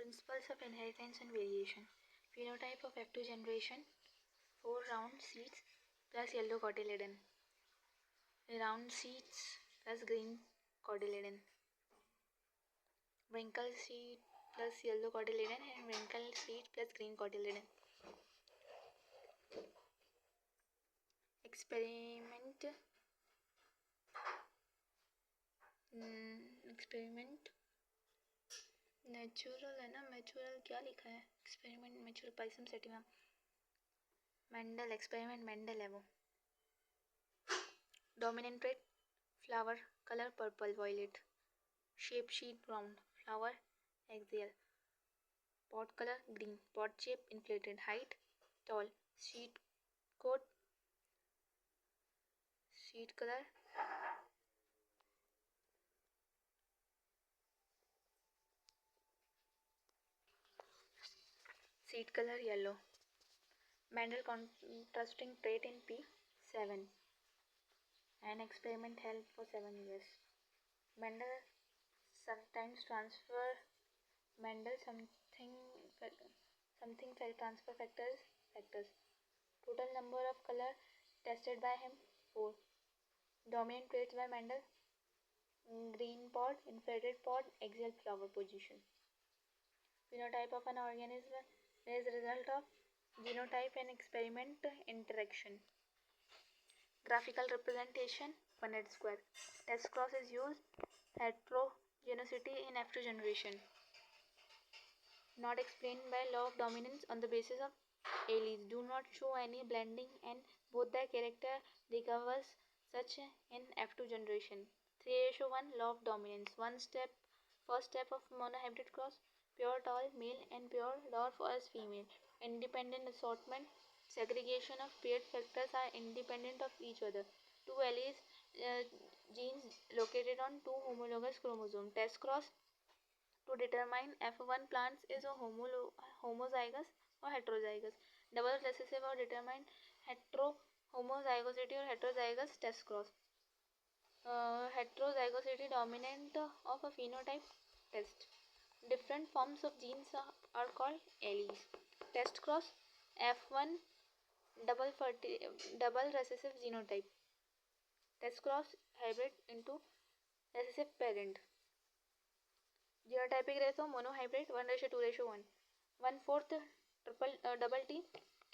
Principles of inheritance and variation. Phenotype of F2 generation: 4 round seeds plus yellow cotyledon. Round seeds plus green cotyledon. Wrinkled seed plus yellow cotyledon and wrinkled seed plus green cotyledon. Experiment natural है ना, natural क्या लिखा है? Experiment natural pisum sativa Mendel experiment Mendel है वो. Dominant trait flower colour purple violet, shape seed round, flower axial, pod colour green, pod shape inflated, height tall, seed coat seed colour seed color yellow. Mendel contrasting trait in P7. An experiment held for 7 years. Mendel sometimes transfer something cell transfer factors. Total number of color tested by him 4. Dominant traits by Mendel: green pod, inflated pod, axial flower position. Phenotype of an organism is a result of genotype and experiment interaction. Graphical representation: Punnett square. Test cross is used. Heterogeneity in F2 generation. Not explained by law of dominance on the basis of alleles. Do not show any blending and both the character recovers such in F2 generation. 3:1 law of dominance. First step of monohybrid cross: pure tall male and pure dwarf as female. Independent assortment. Segregation of paired factors are independent of each other. 2 alleles genes located on 2 homologous chromosomes. Test cross to determine F1 plants is a homozygous or heterozygous. Double recessive or determine homozygosity or heterozygous. Test cross. Heterozygosity dominant of a phenotype. Test. Different forms of genes are called alleles. Test cross: F1 double recessive genotype. Test cross hybrid into recessive parent. Genotypic ratio monohybrid 1:2:1. 1/4 double T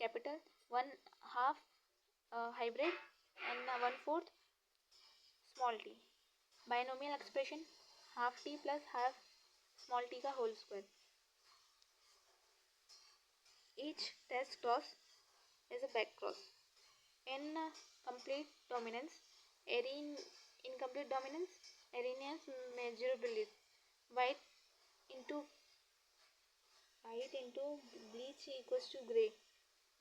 capital, 1/2 hybrid and 1/4 small t. Binomial expression: half t plus half small t का whole square. Each test cross is a back cross. In complete dominance, incomplete dominance, Arrhenius measurability. White into bleach equals to grey.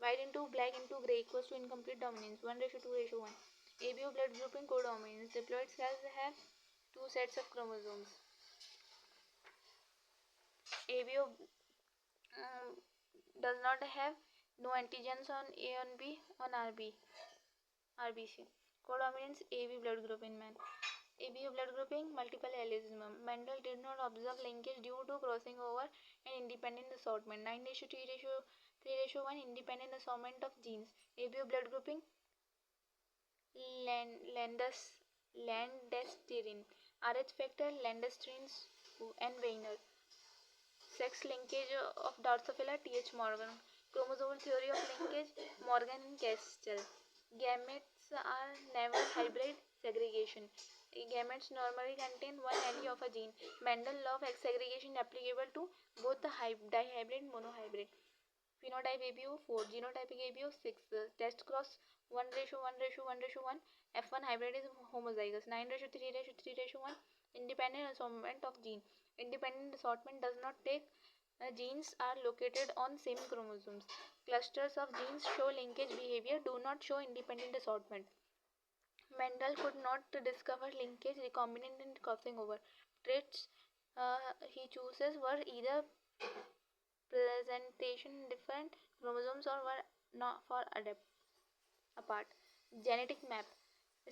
White into black into grey equals to incomplete dominance. 1:2:1. ABO blood grouping codominance. Diploid cells have 2 sets of chromosomes. ABO does not have no antigens on A on B on RBC. Codominance AB blood group in man. ABO blood grouping multiple allelism. Mendel did not observe linkage due to crossing over and independent assortment. 9:3:1 independent assortment of genes. ABO blood grouping Landesterin. RH factor Landesterin and Weiner. Sex linkage of Drosophila Th. Morgan. Chromosomal theory of linkage Morgan and Castell. Gametes are never hybrid segregation. Gametes normally contain one allele of a gene. Mendel law of segregation applicable to both the dihybrid and monohybrid. Phenotype ABO 4, genotypic ABO 6. Test cross 1:1:1:1. F1 hybrid is homozygous. 9:3:3:1. Independent assortment of gene. Independent assortment does not take genes are located on same chromosomes. Clusters of genes show linkage behavior, do not show independent assortment. Mendel could not discover linkage, recombinant and crossing over. Traits he chooses were either presentation different chromosomes or were not far apart. Genetic map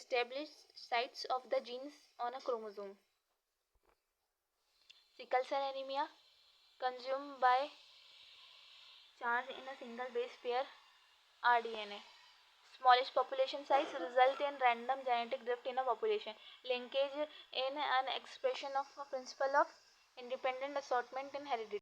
establish sites of the genes on a chromosome. Sickle cell anemia consumed by charge in a single base pair rDNA. Smallest population size result in random genetic drift in a population. Linkage in an expression of a principle of independent assortment in heredity.